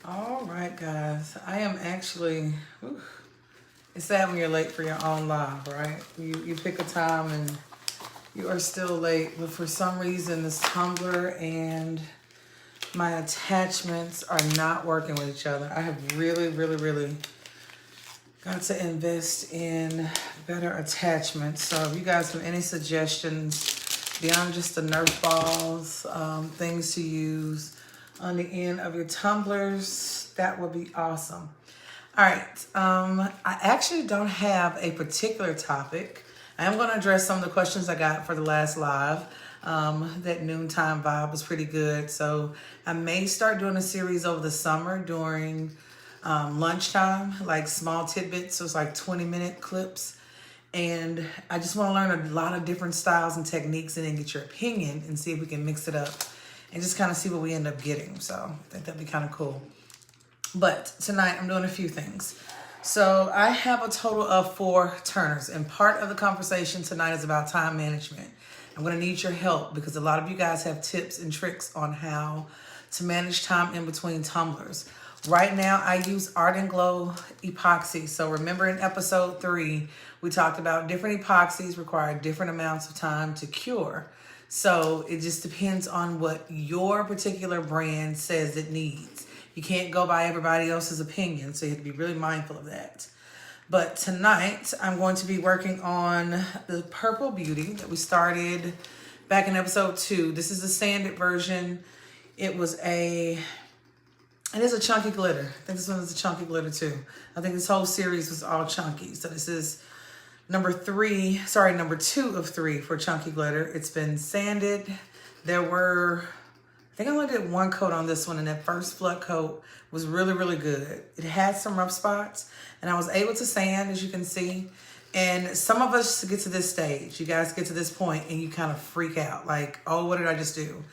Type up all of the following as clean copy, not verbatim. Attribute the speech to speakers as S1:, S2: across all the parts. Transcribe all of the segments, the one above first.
S1: All right, guys. I am actually, it's sad when you're late for your own live, right? You pick a time and you are still late, but for some reason this tumbler and my attachments are not working with each other. I have really got to invest in better attachments. So if you guys have any suggestions beyond just the Nerf balls, things to use on the end of your tumblers, that would be awesome. All right, I actually don't have a particular topic. I am going to address some of the questions I got for the last live. That noontime vibe was pretty good. So I may start doing a series over the summer during lunchtime, like small tidbits. So it's like 20-minute clips. And I just want to learn a lot of different styles and techniques and then get your opinion and see if we can mix it up and just kind of see what we end up getting. So I think that'd be kind of cool. But tonight I'm doing a few things. So I have a total of 4 turners, and part of the conversation tonight is about time management. I'm going to need your help because a lot of you guys have tips and tricks on how to manage time in between tumblers. Right now I use Art and Glow Epoxy. So remember in episode 3, we talked about different epoxies require different amounts of time to cure. So it just depends on what your particular brand says it needs. You can't go by everybody else's opinion, so you have to be really mindful of that. But tonight, I'm going to be working on the Purple Beauty that we started back in episode 2. This is the sanded version. It is a chunky glitter. I think this one is a chunky glitter too. I think this whole series was all chunky. So this is number 2 of 3 for chunky glitter. It's been sanded. I think I only did 1 coat on this one, and that first flood coat was really good. It had some rough spots, and I was able to sand, as you can see. And some of us get to this stage. You guys get to this point, and you kind of freak out. Like, oh, what did I just do?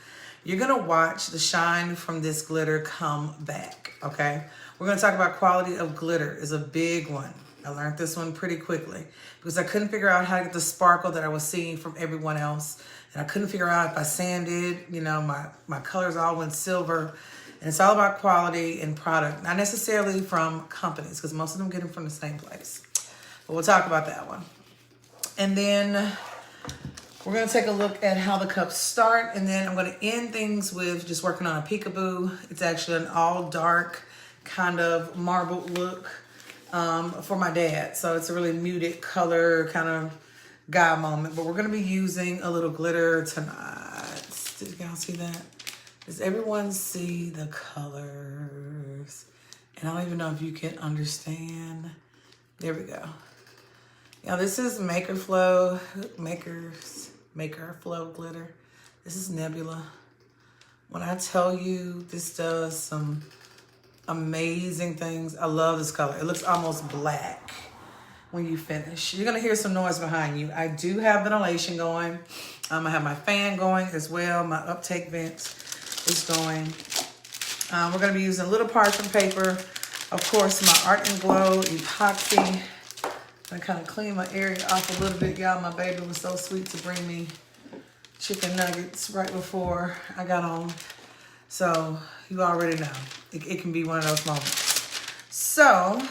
S1: You're going to watch the shine from this glitter come back, okay? We're going to talk about quality of glitter is a big one. I learned this one pretty quickly because I couldn't figure out how to get the sparkle that I was seeing from everyone else. And I couldn't figure out if I sanded, my colors all went silver. And it's all about quality and product, not necessarily from companies because most of them get them from the same place. But we'll talk about that one. And then we're going to take a look at how the cups start. And then I'm going to end things with just working on a peekaboo. It's actually an all dark kind of marbled look for my dad. So it's a really muted color kind of guy moment. But we're going to be using a little glitter tonight. Did y'all see that? Does everyone see the colors? And I don't even know if you can understand. There we go. Now this is Makerflo glitter. This is Nebula. When I tell you this does some amazing things. I love this color. It looks almost black when you finish. You're gonna hear some noise behind you. I do have ventilation going. I have my fan going as well. My uptake vent is going. We're gonna be using a little parchment paper. Of course, my Art and Glow Epoxy. I'm gonna kind of clean my area off a little bit, y'all. My baby was so sweet to bring me chicken nuggets right before I got on. So you already know, it can be one of those moments. So,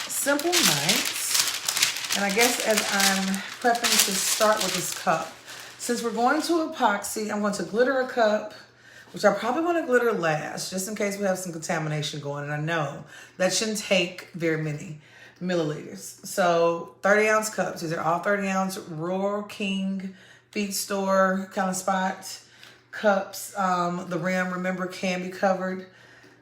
S1: simple nights. And I guess as I'm prepping to start with this cup, since we're going to epoxy, I'm going to glitter a cup, which I probably want to glitter last, just in case we have some contamination going. And I know that shouldn't take very many milliliters. So 30-ounce cups. These are all 30-ounce Royal King feed store kind of spot cups. The rim, remember, can be covered.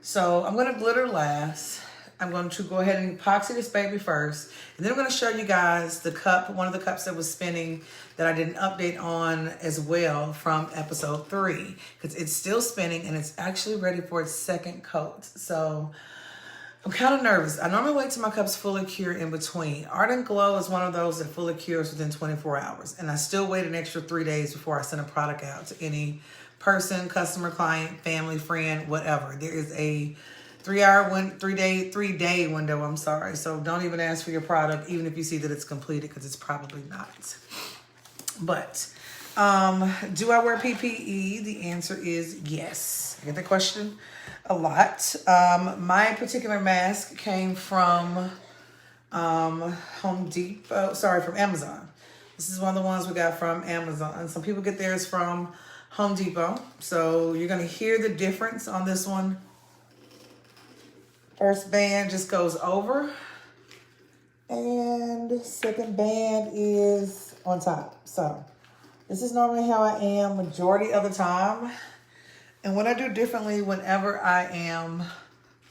S1: So I'm going to glitter last. I'm going to go ahead and epoxy this baby first. And then I'm going to show you guys the cup, one of the cups that was spinning that I did an update on as well from episode 3. Because it's still spinning and it's actually ready for its second coat. So I'm kind of nervous. I normally wait till my cups fully cure in between. Art and Glow is one of those that fully cures within 24 hours. And I still wait an extra 3 days before I send a product out to any person, customer, client, family, friend, whatever. There is a 3-day window, I'm sorry. So don't even ask for your product, even if you see that it's completed, because it's probably not. But Do I wear PPE? The answer is yes. I get the question a lot. My particular mask came from Home Depot, sorry, from Amazon. This is one of the ones we got from Amazon. Some people get theirs from Home Depot. So you're going to hear the difference on this one. First band just goes over. And second band is on top. So this is normally how I am majority of the time. And what I do differently whenever I am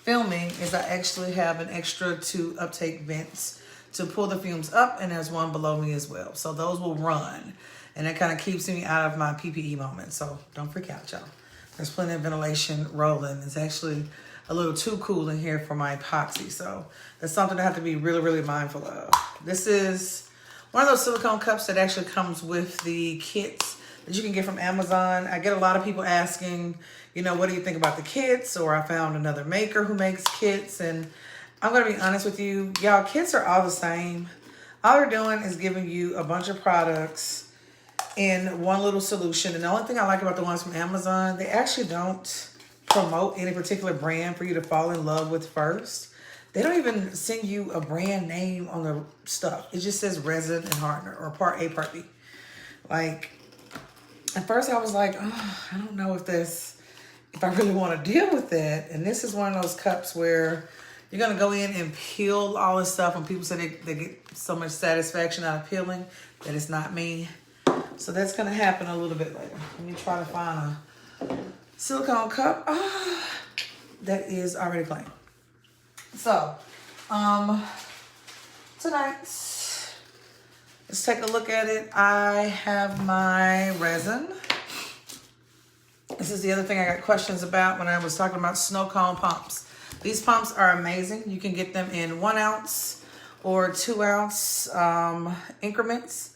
S1: filming is I actually have an extra 2 uptake vents to pull the fumes up, and there's one below me as well. So those will run, and it kind of keeps me out of my PPE moment. So don't freak out, y'all. There's plenty of ventilation rolling. It's actually a little too cool in here for my epoxy. So that's something I have to be really, really mindful of. This is one of those silicone cups that actually comes with the kits that you can get from Amazon. I get a lot of people asking, you know, what do you think about the kits? Or I found another maker who makes kits. And I'm going to be honest with you, y'all, kits are all the same. All they're doing is giving you a bunch of products in one little solution. And the only thing I like about the ones from Amazon, they actually don't promote any particular brand for you to fall in love with first. They don't even send you a brand name on the stuff. It just says resin and hardener, or part A, part B. Like, at first I was like, oh, I don't know if I really want to deal with that. And this is one of those cups where you're going to go in and peel all this stuff. And people say they get so much satisfaction out of peeling. That is not me. So that's going to happen a little bit later. Let me try to find a silicone cup that is already clean. So, tonight, let's take a look at it. I have my resin. This is the other thing I got questions about when I was talking about snow cone pumps. These pumps are amazing. You can get them in 1 ounce or 2 ounce increments.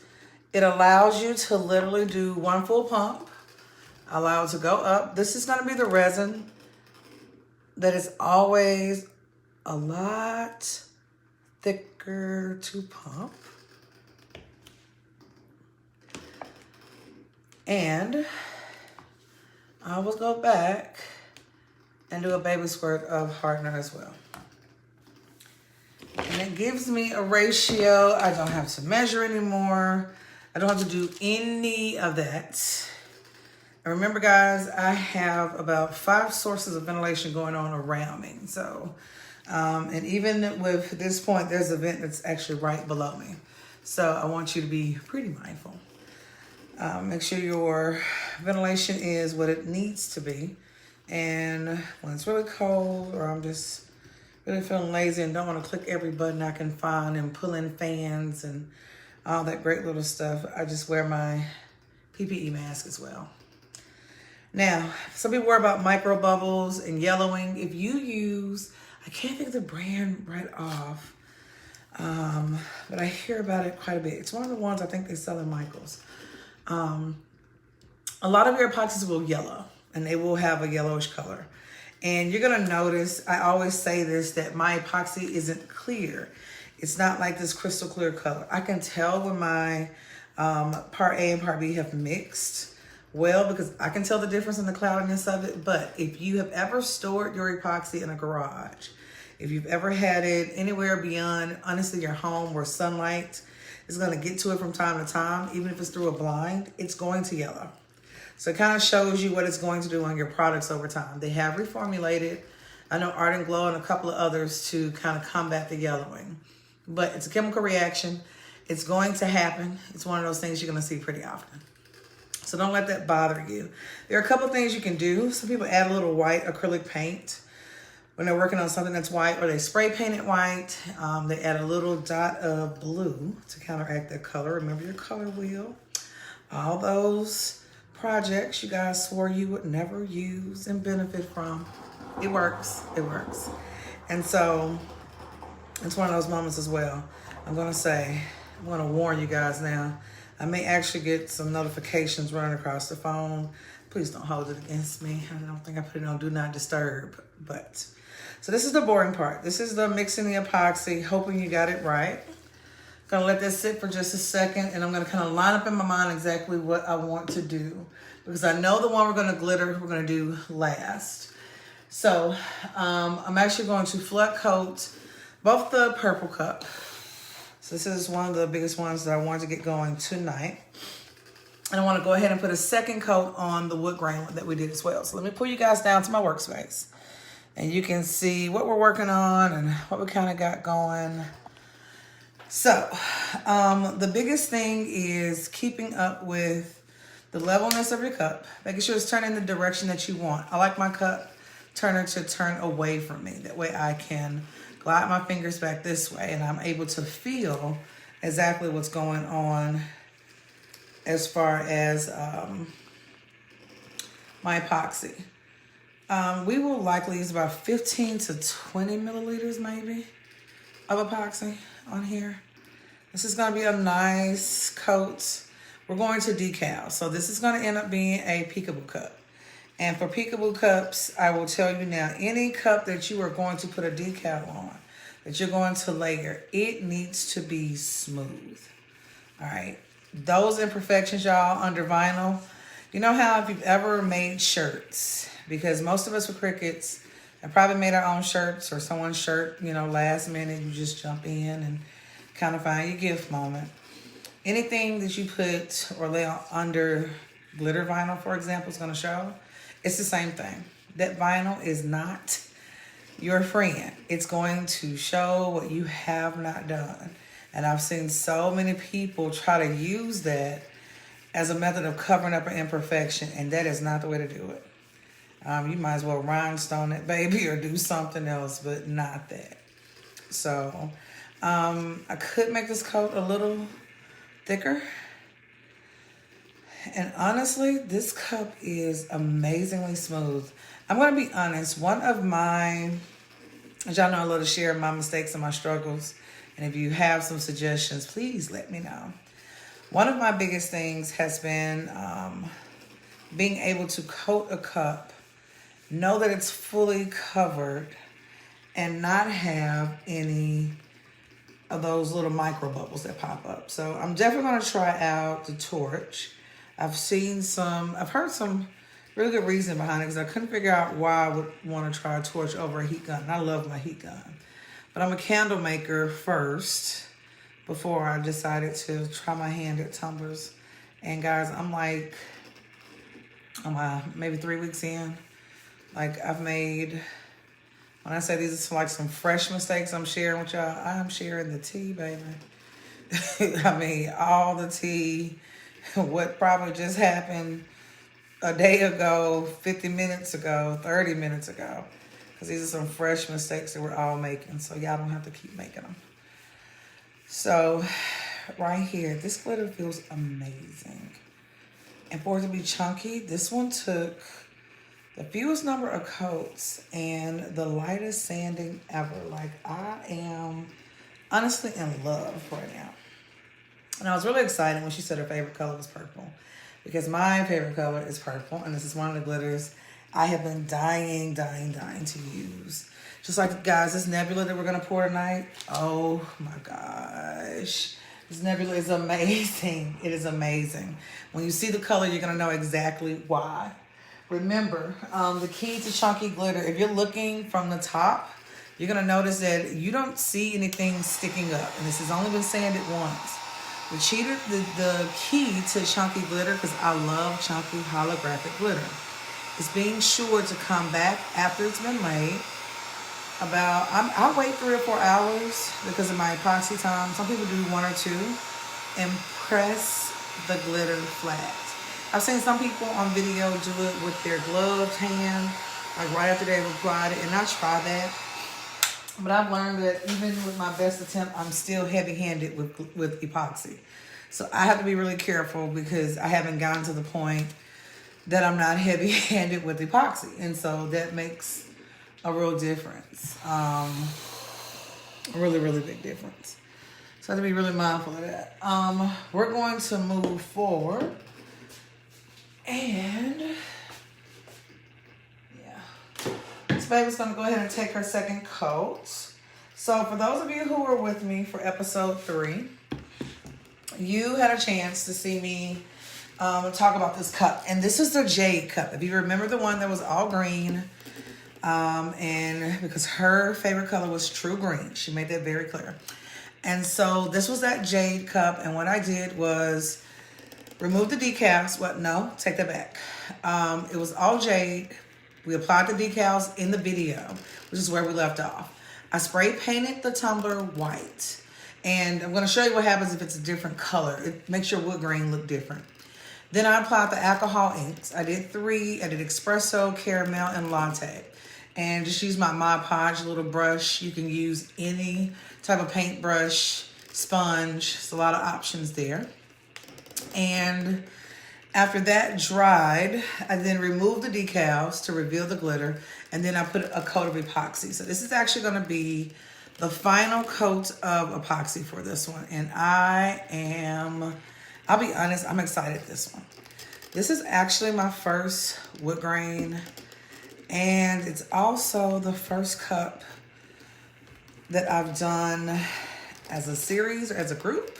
S1: It allows you to literally do 1 full pump. Allow it to go up. This is going to be the resin that is always a lot thicker to pump. And I will go back and do a baby squirt of hardener as well. And it gives me a ratio. I don't have to measure anymore. I don't have to do any of that. And remember, guys, I have about 5 sources of ventilation going on around me. So, and even with this point, there's a vent that's actually right below me. So I want you to be pretty mindful. Make sure your ventilation is what it needs to be. And when it's really cold, or I'm just really feeling lazy and don't want to click every button I can find and pull in fans and all that great little stuff, I just wear my PPE mask as well. Now, some people worry about micro bubbles and yellowing. If you use, I can't think of the brand right off, but I hear about it quite a bit. It's one of the ones I think they sell in Michael's. A lot of your epoxies will yellow, and they will have a yellowish color. And you're going to notice, I always say this, that my epoxy isn't clear. It's not like this crystal clear color. I can tell when my part A and part B have mixed well, because I can tell the difference in the cloudiness of it. But if you have ever stored your epoxy in a garage, if you've ever had it anywhere beyond, honestly, your home where sunlight is going to get to it from time to time, even if it's through a blind, it's going to yellow. So it kind of shows you what it's going to do on your products over time. They have reformulated, I know Art and Glow and a couple of others, to kind of combat the yellowing. But it's a chemical reaction. It's going to happen. It's one of those things you're going to see pretty often. So don't let that bother you. There are a couple of things you can do. Some people add a little white acrylic paint when they're working on something that's white, or they spray paint it white. They add a little dot of blue to counteract that color. Remember your color wheel. All those projects you guys swore you would never use and benefit from. It works. It works. And so it's one of those moments as well. I'm going to warn you guys now. I may actually get some notifications running across the phone. Please don't hold it against me. I don't think I put it on Do Not Disturb. But so this is the boring part. This is the mixing the epoxy, hoping you got it right. Gonna let this sit for just a second, and I'm gonna kind of line up in my mind exactly what I want to do, because I know the one we're gonna do last. So I'm actually going to flood coat both the purple cup. So this is one of the biggest ones that I wanted to get going tonight. And I want to go ahead and put a second coat on the wood grain that we did as well. So let me pull you guys down to my workspace, and you can see what we're working on and what we kind of got going. So the biggest thing is keeping up with the levelness of your cup, making sure it's turning the direction that you want. I like my cup turner to turn away from me. That way I can glide my fingers back this way, and I'm able to feel exactly what's going on as far as my epoxy. We will likely use about 15 to 20 milliliters maybe of epoxy on here. This is gonna be a nice coat. We're going to decal. So this is gonna end up being a peekaboo cup. And for peekaboo cups, I will tell you now, any cup that you are going to put a decal on, that you're going to layer, it needs to be smooth. All right. Those imperfections, y'all, under vinyl, you know how if you've ever made shirts, because most of us with Crickets have probably made our own shirts or someone's shirt, you know, last minute, you just jump in and kind of find your gift moment. Anything that you put or lay under glitter vinyl, for example, is going to show. It's the same thing. That vinyl is not your friend. It's going to show what you have not done. And I've seen so many people try to use that as a method of covering up an imperfection, and that is not the way to do it. You might as well rhinestone it, baby, or do something else, but not that. So I could make this coat a little thicker. And honestly, this cup is amazingly smooth. I'm going to be honest. One of my, as y'all know, I love to share my mistakes and my struggles. And if you have some suggestions, please let me know. One of my biggest things has been being able to coat a cup, know that it's fully covered, and not have any of those little micro bubbles that pop up. So I'm definitely going to try out the torch. I've heard some really good reason behind it, because I couldn't figure out why I would want to try a torch over a heat gun. And I love my heat gun. But I'm a candle maker first before I decided to try my hand at tumblers. And guys, I'm maybe 3 weeks in. Like, I've made, when I say these are like some fresh mistakes I'm sharing with y'all, I'm sharing the tea, baby. I mean, all the tea, what probably just happened a day ago, 50 minutes ago, 30 minutes ago. Because these are some fresh mistakes that we're all making. So y'all don't have to keep making them. So right here, this glitter feels amazing. And for it to be chunky, this one took the fewest number of coats and the lightest sanding ever. Like, I am honestly in love right now. And I was really excited when she said her favorite color was purple, because my favorite color is purple. And this is one of the glitters I have been dying to use. Just like, guys, this nebula that we're going to pour tonight. Oh my gosh. This nebula is amazing. It is amazing. When you see the color, you're going to know exactly why. Remember, the key to chunky glitter, if you're looking from the top, you're going to notice that you don't see anything sticking up. And this has only been sanded once. The key to chunky glitter, because I love chunky holographic glitter, is being sure to come back after it's been made. I'll wait 3 or 4 hours because of my epoxy time. Some people do 1 or 2, and press the glitter flat. I've seen some people on video do it with their gloved hand, like right after they've applied it, and I try that. But I've learned that even with my best attempt, I'm still heavy-handed with epoxy. So I have to be really careful, because I haven't gotten to the point that I'm not heavy-handed with epoxy. And so that makes a real difference. A really, really big difference. So I have to be really mindful of that. We're going to move forward. And yeah, this baby's going to go ahead and take her second coat. So for those of you who were with me for episode 3, you had a chance to see me talk about this cup. And this is the jade cup. If you remember the one that was all green, and because her favorite color was true green. She made that very clear. And so this was that jade cup. And what I did was remove the decals. What? No, take that back. It was all jade. We applied the decals in the video, which is where we left off. I spray painted the tumbler white. And I'm going to show you what happens if it's a different color. It makes your wood grain look different. Then I applied the alcohol inks. I did 3. I did espresso, caramel, and latte. And just use my Mod Podge little brush. You can use any type of paintbrush, sponge. There's a lot of options there. And after that dried, I then removed the decals to reveal the glitter. And then I put a coat of epoxy. So this is actually going to be the final coat of epoxy for this one. And I'll be honest, I'm excited this one. This is actually my first wood grain. And it's also the first cup that I've done as a series or as a group.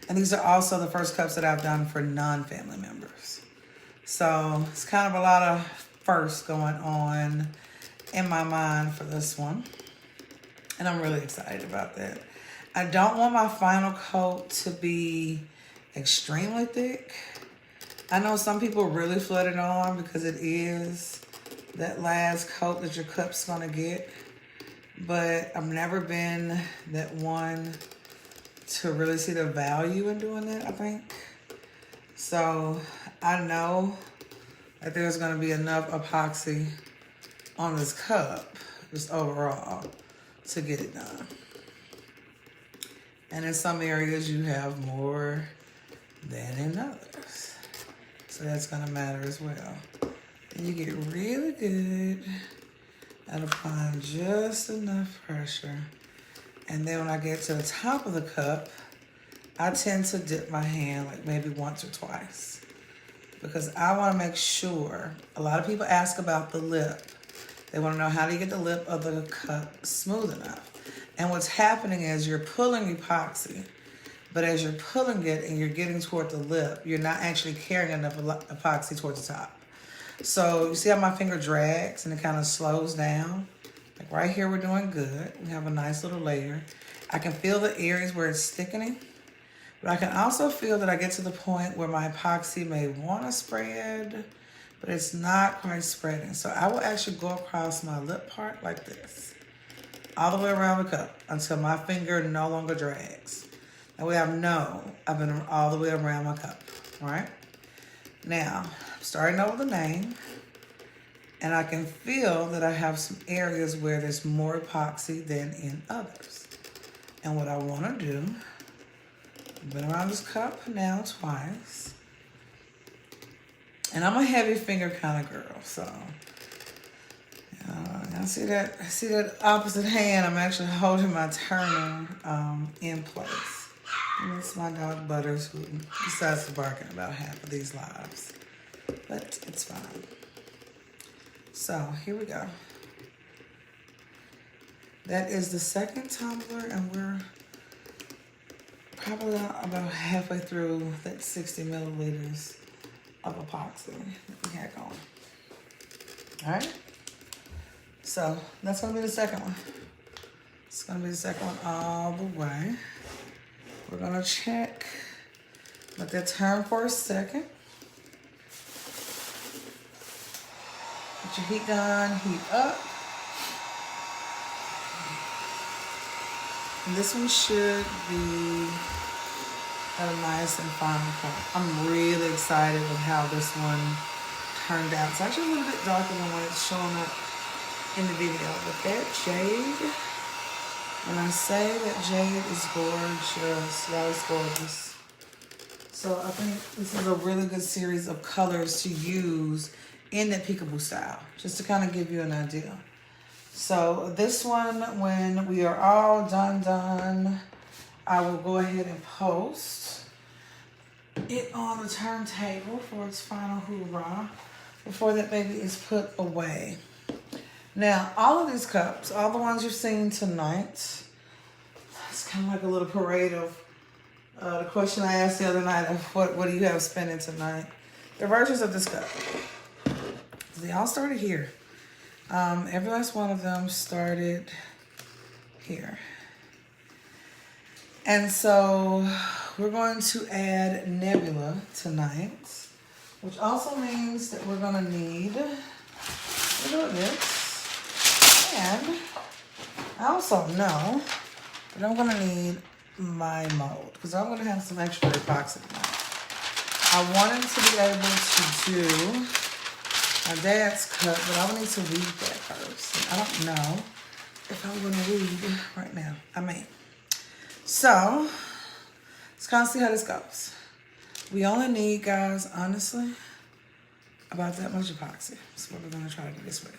S1: And these are also the first cups that I've done for non-family members. So it's kind of a lot of firsts going on in my mind for this one. And I'm really excited about that. I don't want my final coat to be extremely thick. I know some people really flood it on because it is that last coat that your cup's gonna get. But I've never been that one to really see the value in doing that, I think. So I know that there's gonna be enough epoxy on this cup, just overall, to get it done. And in some areas you have more than in others. So that's gonna matter as well. And you get really good at applying just enough pressure. And then when I get to the top of the cup, I tend to dip my hand like maybe once or twice. Because I wanna make sure, a lot of people ask about the lip. They wanna know how do you get the lip of the cup smooth enough. And what's happening is you're pulling epoxy, but as you're pulling it and you're getting toward the lip, you're not actually carrying enough epoxy towards the top. So you see how my finger drags and it kind of slows down? Like right here, we're doing good. We have a nice little layer. I can feel the areas where it's thickening, but I can also feel that I get to the point where my epoxy may want to spread, but it's not quite spreading. So I will actually go across my lip part like this, all the way around the cup until my finger no longer drags. That way I know I've been all the way around my cup, all right? Now, I'm starting over the name, and I can feel that I have some areas where there's more epoxy than in others. And what I want to do, I've been around this cup now twice, and I'm a heavy finger kind of girl, so I see that opposite hand. I'm actually holding my turner in place. And it's my dog Butters, who decides to bark in about half of these lives. But it's fine. So here we go. That is the second tumbler, and we're probably about halfway through that 60 milliliters of epoxy that we had going. All right. So that's gonna be the second one. It's gonna be the second one all the way. We're gonna check, let that turn for a second. Get your heat gun, heat up. And this one should be a nice and fine color. I'm really excited with how this one turned out. It's actually a little bit darker than what it's showing up in the video, but that jade, when I say that jade is gorgeous, that is gorgeous. So I think this is a really good series of colors to use in the peekaboo style, just to kind of give you an idea. So this one, when we are all done, I will go ahead and post it on the turntable for its final hoorah before that baby is put away. Now, all of these cups, all the ones you're seeing tonight, it's kind of like a little parade of The question I asked the other night of what do you have spending tonight? The versions of this cup. They all started here. Every last one of them started here. And so we're going to add Nebula tonight, which also means that we're going to need a little of this. And I also know that I'm going to need my mold because I'm going to have some extra epoxy tonight. I wanted to be able to do my dad's cup, but I will need to weed that first. I don't know if I'm going to weed right now. I may. So, let's kind of see how this goes. We only need, guys, honestly, about that much epoxy. That's what we're going to try to do this with.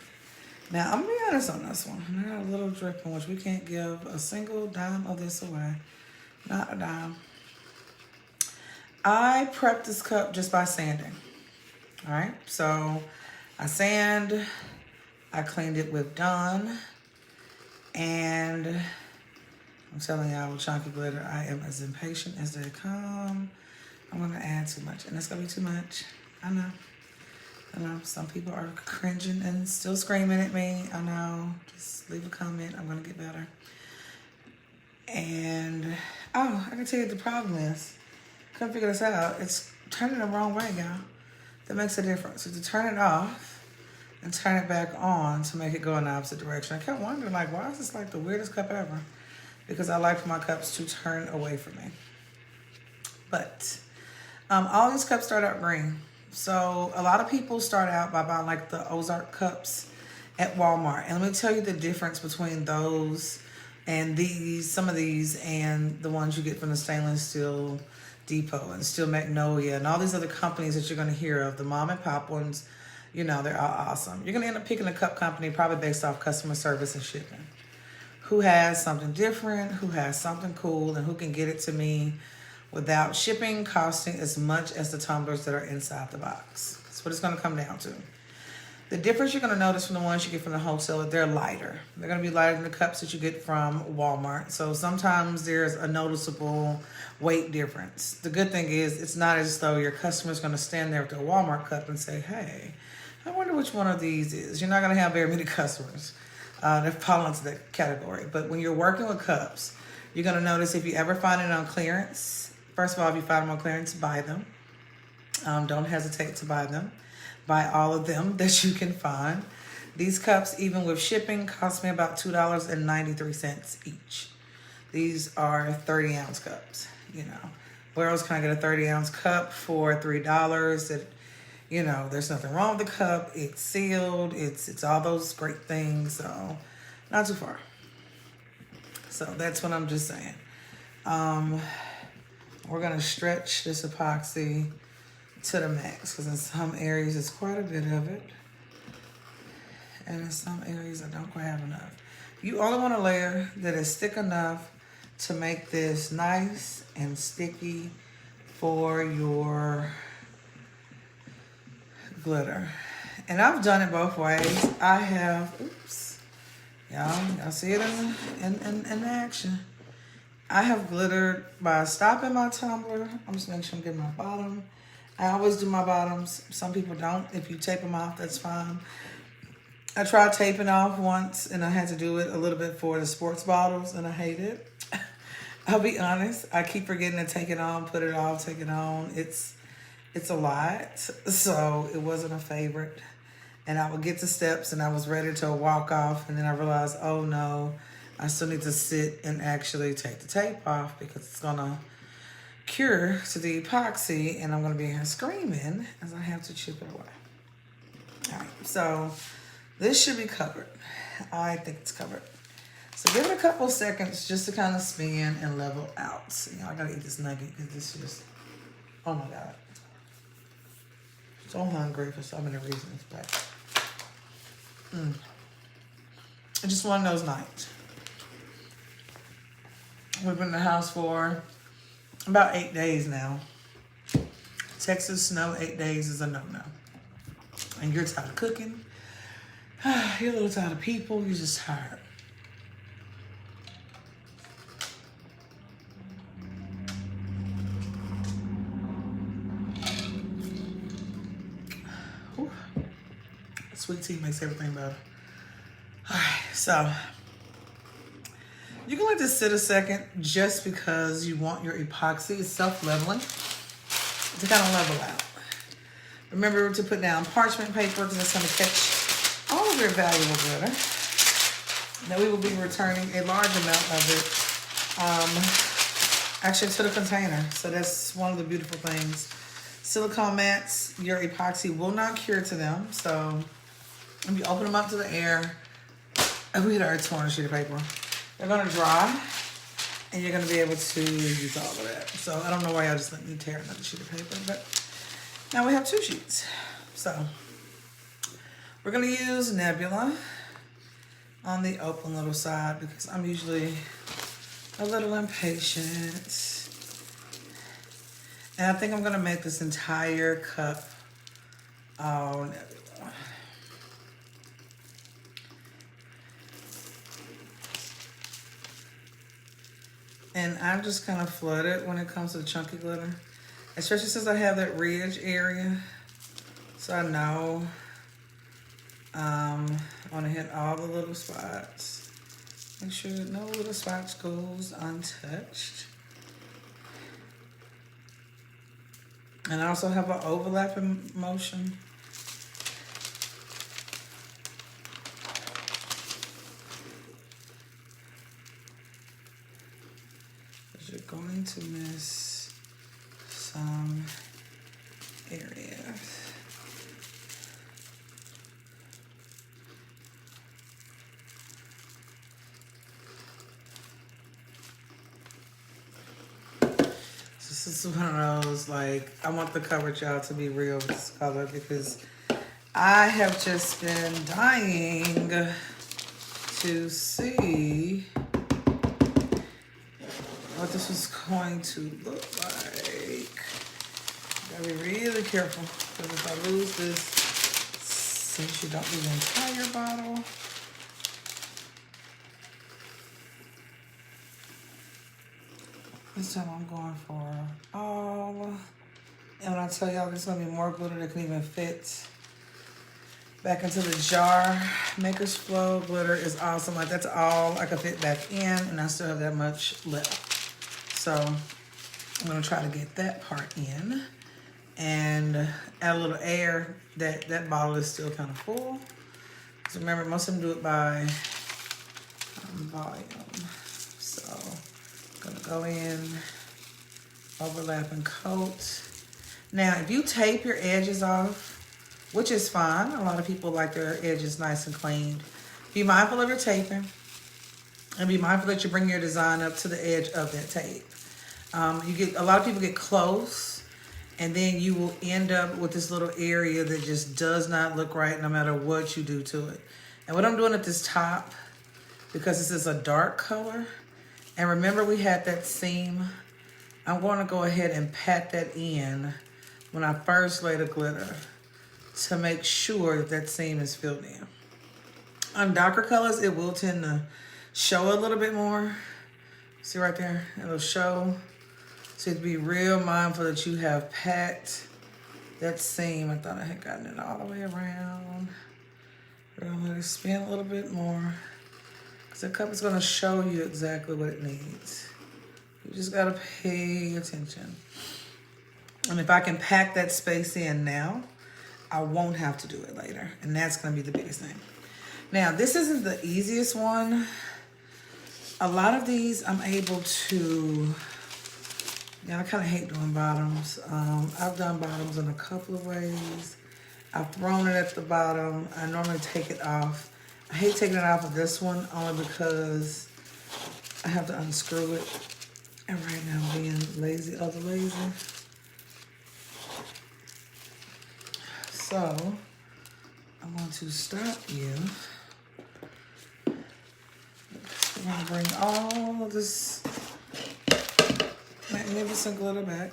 S1: Now, I'm going to be honest on this one. I got a little drip in which we can't give a single dime of this away. Not a dime. I prepped this cup just by sanding. All right, so I sand, I cleaned it with Dawn, and I'm telling y'all with chunky glitter, I am as impatient as they come. I'm gonna add too much, and it's gonna be too much. I know, some people are cringing and still screaming at me. I know, just leave a comment, I'm gonna get better. And, oh, I can tell you what the problem is. Couldn't figure this out. It's turning the wrong way, y'all. That makes a difference. So to turn it off and turn it back on to make it go in the opposite direction. I kept wondering, like, why is this like the weirdest cup ever? Because I like for my cups to turn away from me. But all these cups start out green. So a lot of people start out by buying like the Ozark cups at Walmart. And let me tell you the difference between those and these, some of these, and the ones you get from the Stainless Steel Depot and Steel Magnolia and all these other companies that you're going to hear of, the mom and pop ones. You know, they're all awesome. You're going to end up picking a cup company probably based off customer service and shipping. Who has something different, who has something cool, and who can get it to me without shipping costing as much as the tumblers that are inside the box. That's what it's going to come down to. The difference you're going to notice from the ones you get from the wholesaler, they're lighter. They're going to be lighter than the cups that you get from Walmart. So sometimes there's a noticeable weight difference. The good thing is it's not as though your customer's going to stand there with their Walmart cup and say, hey, I wonder which one of these is. You're not going to have very many customers that fall into that category. But when you're working with cups, you're going to notice if you ever find it on clearance, first of all, if you find them on clearance, buy them. Don't hesitate to buy them. Buy all of them that you can find. These cups, even with shipping, cost me about $2.93 each. These are 30-ounce cups, you know. Where else can I get a 30-ounce cup for $3? That, you know, there's nothing wrong with the cup. It's sealed. It's all those great things. So, not too far. So, that's what I'm just saying. We're going to stretch this epoxy to the max, because in some areas it's quite a bit of it, and in some areas I don't quite have enough. You only want a layer that is thick enough to make this nice and sticky for your glitter. And I've done it both ways. I have, oops, y'all see it in action. I have glittered by stopping my tumbler. I'm just making sure I'm getting my bottom. I always do my bottoms. Some people don't. If you tape them off, that's fine. I tried taping off once, and I had to do it a little bit for the sports bottles, and I hate it. I'll be honest. I keep forgetting to take it on, put it off, take it on. It's a lot, so it wasn't a favorite. And I would get to steps, and I was ready to walk off, and then I realized, oh no, I still need to sit and actually take the tape off because it's gonna cure to the epoxy, and I'm going to be here screaming as I have to chip it away. All right, so this should be covered. I think it's covered. So give it a couple seconds just to kind of spin and level out. So, I got to eat this nugget because this is just, oh my God. So hungry for so many reasons, but it's just one of those nights. We've been in the house for about 8 days now. Texas snow, 8 days is a no-no. And you're tired of cooking. You're a little tired of people. You're just tired. Sweet tea makes everything better. All right, so you can let this sit a second just because you want your epoxy, it's self-leveling, to kind of level out. Remember to put down parchment paper because it's going to catch all of your valuable glitter. Now we will be returning a large amount of it, actually to the container. So that's one of the beautiful things. Silicone mats, your epoxy will not cure to them. So if you open them up to the air, we had our torn sheet of paper. They're going to dry, and you're going to be able to use all of that. So I don't know why y'all just let me tear another sheet of paper, but now we have 2 sheets. So we're going to use Nebula on the open little side because I'm usually a little impatient. And I think I'm going to make this entire cup all Nebula. And I'm just kind of flooded when it comes to the chunky glitter, especially since I have that ridge area. So I know I want to hit all the little spots. Make sure that no little spots goes untouched. And I also have an overlapping motion. You're going to miss some areas. This is one of those, like, I want the coverage y'all to be real with this color because I have just been dying to see what this was going to look like. Gotta be really careful because if I lose this, since you don't do the entire bottle. This time I'm going for all. And when I tell y'all there's gonna be more glitter that can even fit back into the jar. Makerflo glitter is awesome. Like that's all I can fit back in and I still have that much left. So I'm gonna try to get that part in and add a little air. That bottle is still kind of full. So remember, most of them do it by volume. So I'm gonna go in, overlap and coat. Now, if you tape your edges off, which is fine, a lot of people like their edges nice and clean. Be mindful of your taping. And be mindful that you bring your design up to the edge of that tape. A lot of people get close, and then you will end up with this little area that just does not look right no matter what you do to it. And what I'm doing at this top, because this is a dark color, and remember we had that seam, I'm going to go ahead and pat that in when I first lay the glitter to make sure that that seam is filled in. On darker colors, it will tend to show a little bit more. See right there? It'll show. So to be real mindful that you have packed that seam. I thought I had gotten it all the way around. We're gonna let it spin a little bit more. Because the cup is gonna show you exactly what it needs. You just gotta pay attention. And if I can pack that space in now, I won't have to do it later. And that's gonna be the biggest thing. Now, this isn't the easiest one. A lot of these I'm able to, I kind of hate doing bottoms. I've done bottoms in a couple of ways. I've thrown it at the bottom. I normally take it off. I hate taking it off of this one only because I have to unscrew it. And right now I'm being lazy, other lazy. So I'm going to stop you. I'm going to bring all of this magnificent glitter back.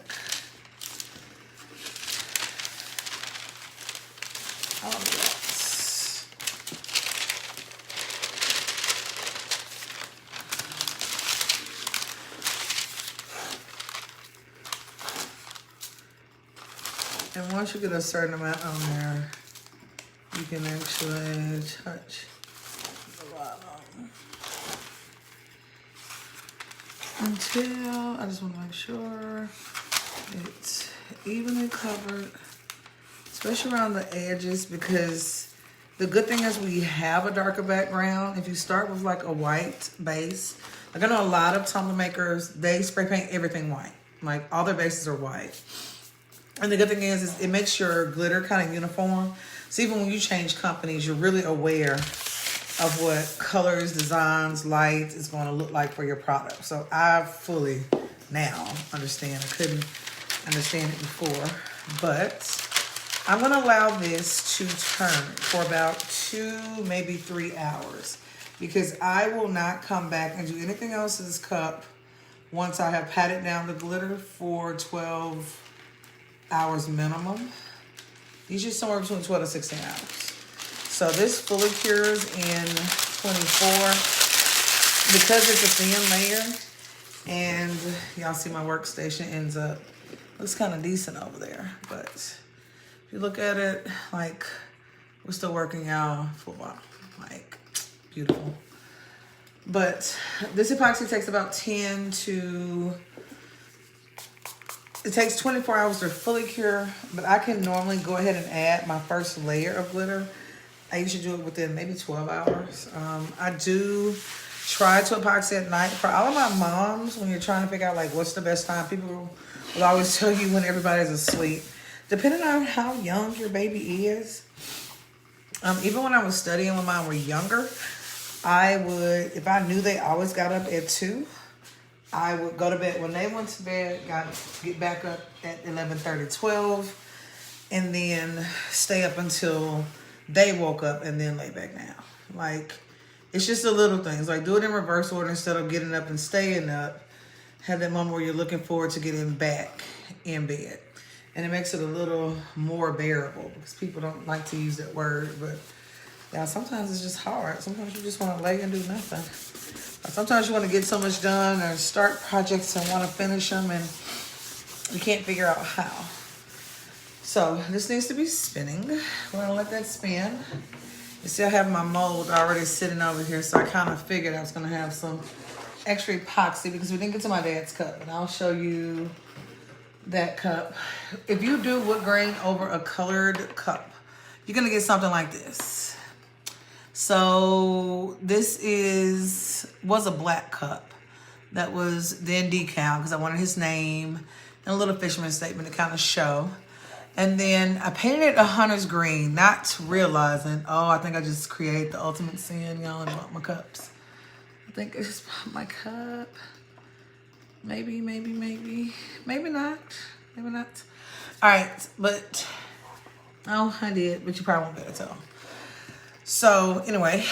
S1: All of that. And once you get a certain amount on there, You can actually touch the bottom until I just want to make sure it's evenly covered, especially around the edges, because the good thing is we have a darker background. If you start with like a white base, like I know a lot of tumbler makers, they spray paint everything white. Like all their bases are white. And the good thing is it makes your glitter kind of uniform. So even when you change companies, you're really aware of what colors, designs, lights is going to look like for your product. So I fully now understand. I couldn't understand it before, but I'm going to allow this to turn for about 2, maybe 3 hours, because I will not come back and do anything else in this cup once I have patted down the glitter for 12 hours minimum. Usually somewhere between 12 to 16 hours. So this fully cures in 24 because it's a thin layer. And y'all see my workstation ends up, looks kind of decent over there. But if you look at it, like we're still working out full bottom, like beautiful. But this epoxy takes about 24 hours to fully cure, but I can normally go ahead and add my first layer of glitter. I usually do it within maybe 12 hours. I do try to epoxy at night. For all of my moms, when you're trying to figure out like what's the best time, people will always tell you when everybody's asleep. Depending on how young your baby is. Even when I was studying when mine were younger, I would, if I knew they always got up at 2, I would go to bed when they went to bed, get back up at 11:30, 12, and then stay up until they woke up and then lay back down. Like, it's just the little things. Like, do it in reverse order instead of getting up and staying up. Have that moment where you're looking forward to getting back in bed. And it makes it a little more bearable because people don't like to use that word. But, yeah, sometimes it's just hard. Sometimes you just want to lay and do nothing. Sometimes you want to get so much done or start projects and want to finish them and you can't figure out how. So this needs to be spinning. We're going to let that spin. You see I have my mold already sitting over here, so I kind of figured I was going to have some extra epoxy because we didn't get to my dad's cup. And I'll show you that cup. If you do wood grain over a colored cup, you're going to get something like this. So this was a black cup that was then decaled because I wanted his name and a little fisherman statement to kind of show. And then I painted it a hunter's green, not realizing, oh, I think I just created the ultimate sin, y'all, and bought my cups. I think I just bought my cup. Maybe not. Maybe not. All right, but, oh, I did, but you probably won't be able to tell. So anyway,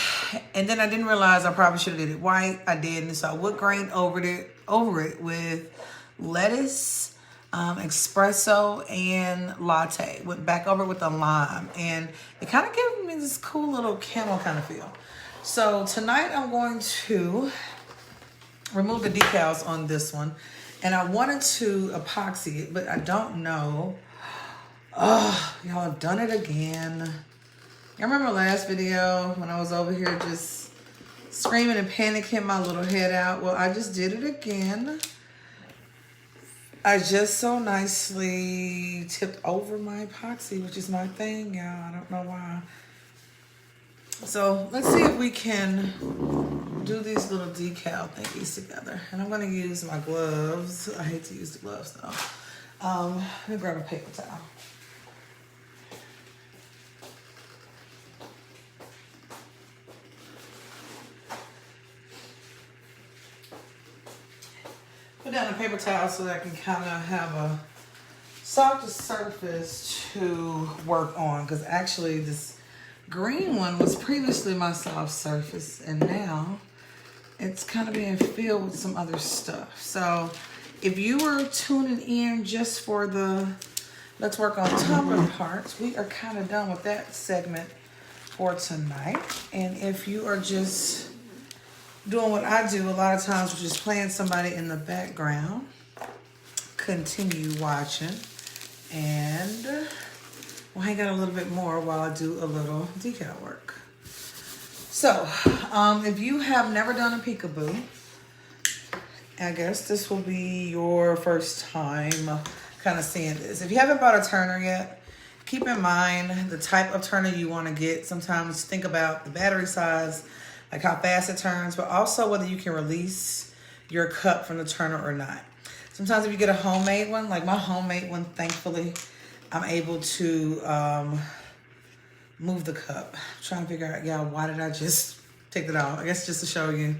S1: and then I didn't realize I probably should have did it white. I didn't. So I wood grain over it with lettuce, espresso, and latte. Went back over it with a lime, and it kind of gave me this cool little camel kind of feel. So tonight I'm going to remove the decals on this one, and I wanted to epoxy it, but I don't know. Oh, y'all have done it again. I remember last video when I was over here just screaming and panicking my little head out. Well, I just did it again. I just so nicely tipped over my epoxy, which is my thing, y'all. I don't know why. So let's see if we can do these little decal thingies together. And I'm gonna use my gloves. I hate to use the gloves though. Let me grab a paper towel. Put down a paper towel so that I can kind of have a softer surface to work on. Because actually this green one was previously my soft surface. And now it's kind of being filled with some other stuff. So if you were tuning in just for the let's work on Tumblr parts, we are kind of done with that segment for tonight. And if you are just doing what I do a lot of times, which is playing somebody in the background, continue watching. And we'll hang out a little bit more while I do a little decal work. So, if you have never done a peekaboo, I guess this will be your first time kind of seeing this. If you haven't bought a turner yet, keep in mind the type of turner you want to get. Sometimes think about the battery size, like how fast it turns, but also whether you can release your cup from the turner or not. Sometimes if you get a homemade one, like my homemade one, thankfully, I'm able to move the cup. I'm trying to figure out, yeah, why did I just take it off? I guess just to show you.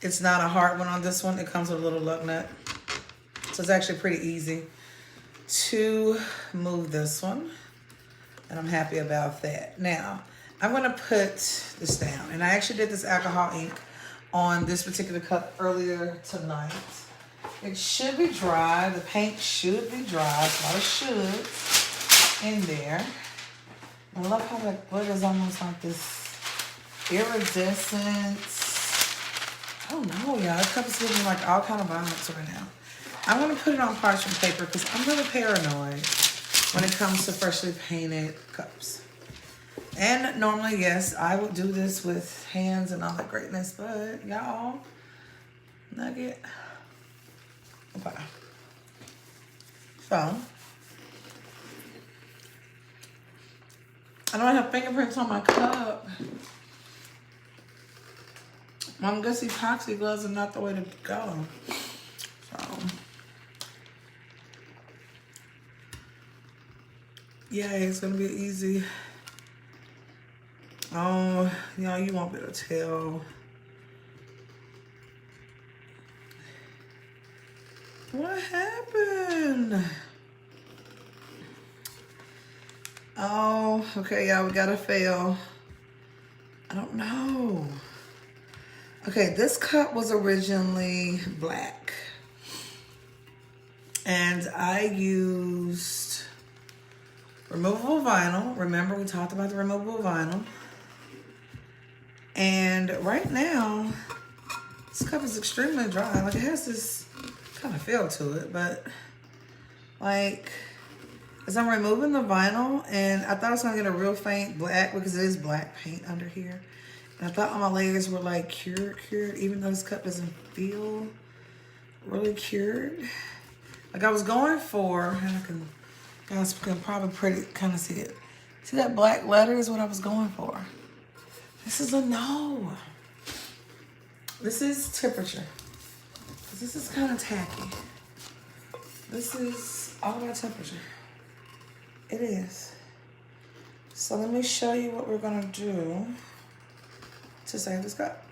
S1: It's not a hard one on this one. It comes with a little lug nut. So it's actually pretty easy to move this one. And I'm happy about that. Now, I'm going to put this down. And I actually did this alcohol ink on this particular cup earlier tonight. It should be dry. The paint should be dry. There's a lot of shoulds in there. I love how that glitters almost like this iridescent. I don't know, y'all. This cup is giving me like all kind of vibes right now. I'm going to put it on parchment paper because I'm really paranoid when it comes to freshly painted cups. And normally, yes, I would do this with hands and all that greatness, but y'all, nugget. Okay. So, I don't have fingerprints on my cup. I guess epoxy gloves are not the way to go. So, yeah, it's gonna be easy. Oh, y'all, you won't be able to tell. What happened? Oh, okay, y'all, we gotta fail. I don't know. Okay, this cup was originally black. And I used removable vinyl. Remember, we talked about the removable vinyl. And right now, this cup is extremely dry. Like, it has this kind of feel to it, but like, as I'm removing the vinyl, and I thought I was gonna get a real faint black because it is black paint under here. And I thought all my layers were like cured, even though this cup doesn't feel really cured. Like I was going for, and you guys can probably kind of see it. See that black letter is what I was going for. This is a no. This is temperature. This is kind of tacky. This is all about temperature. It is. So let me show you what we're gonna do to save this cup.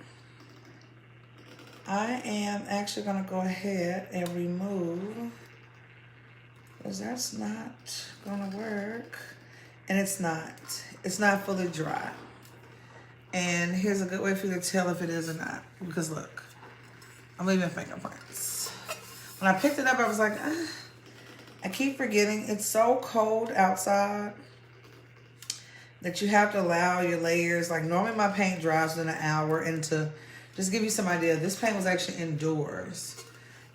S1: I am actually gonna go ahead and remove, because that's not gonna work. And it's not fully dry. And here's a good way for you to tell if it is or not. Because look, I'm leaving fingerprints. When I picked it up, I was like, I keep forgetting it's so cold outside that you have to allow your layers. Like normally my paint dries in an hour, and to just give you some idea, this paint was actually indoors.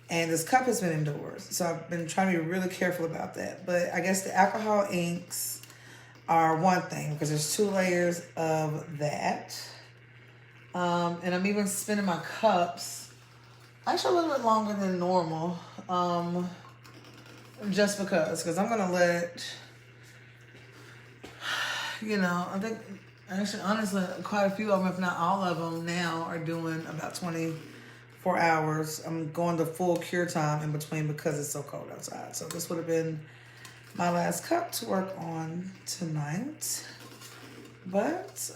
S1: And this cup has been indoors. So I've been trying to be really careful about that. But I guess the alcohol inks are one thing because there's 2 layers of that. And I'm even spinning my cups actually a little bit longer than normal. Just because I'm gonna let, I think actually honestly quite a few of them, if not all of them now, are doing about 24 hours. I'm going to full cure time in between because it's so cold outside. So this would have been my last cup to work on tonight. But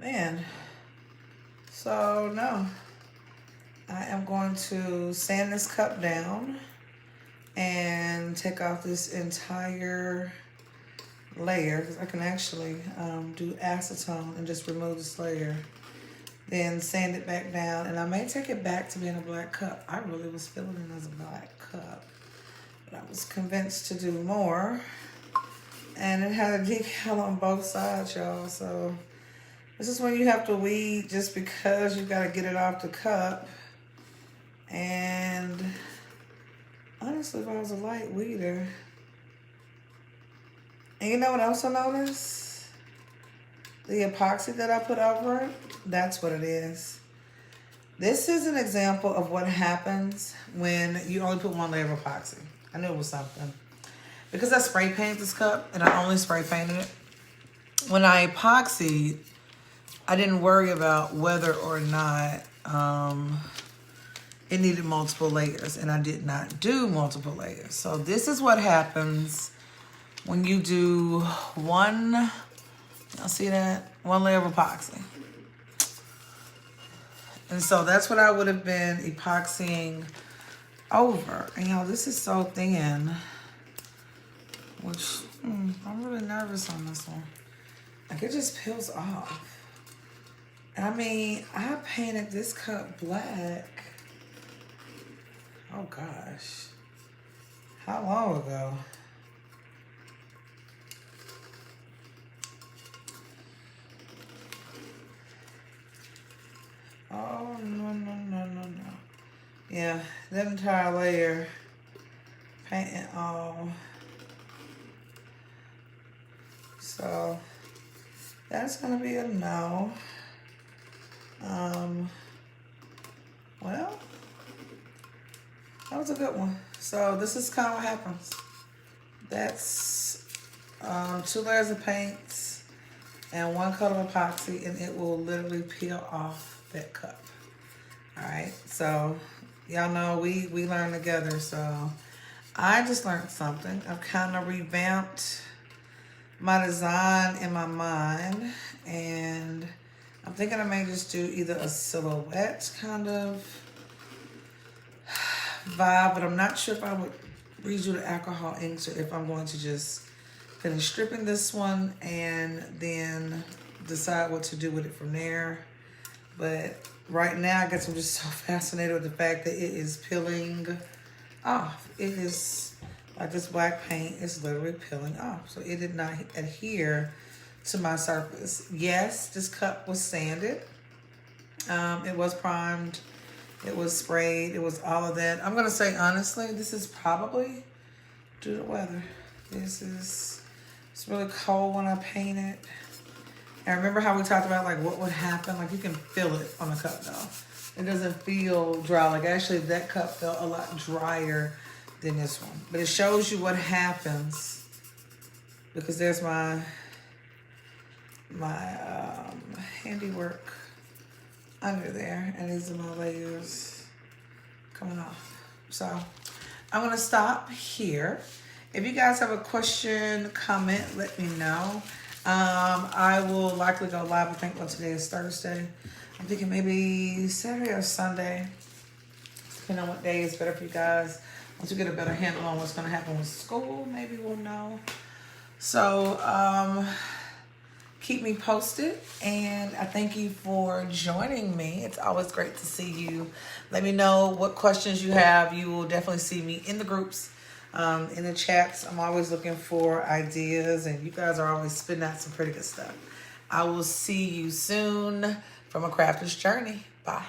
S1: man, so no, I am going to sand this cup down and take off this entire layer, because I can actually do acetone and just remove this layer, then sand it back down, and I may take it back to being a black cup. I really was feeling it as a black cup, but I was convinced to do more, and it had a decal on both sides, y'all. So this is when you have to weed just because you got to get it off the cup. And honestly, if I was a light weeder, And you know what I also noticed? The epoxy that I put over it, that's what it is. This is an example of what happens when you only put one layer of epoxy. I knew it was something. Because I spray painted this cup, and I only spray painted it, when I epoxied, I didn't worry about whether or not it needed multiple layers, and I did not do multiple layers. So this is what happens when you do one, y'all see that? One layer of epoxy. And so that's what I would have been epoxying over. And y'all, this is so thin, which I'm really nervous on this one. Like, it just peels off. I mean, I painted this cup black. Oh gosh. How long ago? Oh, no. Yeah, that entire layer, painting all. So, that's gonna be a no. Well, that was a good one. So this is kind of what happens. That's 2 layers of paints and 1 coat of epoxy, and it will literally peel off that cup. All right, so y'all know we learn together. So I just learned something. I've kind of revamped my design in my mind, and I'm thinking I may just do either a silhouette kind of vibe, but I'm not sure if I would redo the alcohol inks or if I'm going to just finish stripping this one and then decide what to do with it from there. But right now, I guess I'm just so fascinated with the fact that it is peeling off. It is like this black paint is literally peeling off. So it did not adhere to my surface. Yes, this cup was sanded. It was primed. It was sprayed. It was all of that. I'm going to say, honestly, this is probably due to weather. It's really cold when I paint it. And remember how we talked about like what would happen? Like you can feel it on the cup though. It doesn't feel dry. Like actually that cup felt a lot drier than this one. But it shows you what happens because there's my handiwork under there, and these are my layers coming off. So I'm gonna stop here. If you guys have a question, comment, let me know. I will likely go live. I think today is Thursday. I'm thinking maybe Saturday or Sunday, depending on what day is better for you guys. Once we get a better handle on what's gonna happen with school, maybe we'll know. So keep me posted, and I thank you for joining me. It's always great to see you. Let me know what questions you have. You will definitely see me in the groups, in the chats. I'm always looking for ideas, and you guys are always spitting out some pretty good stuff. I will see you soon from A Crafter's Journey. Bye.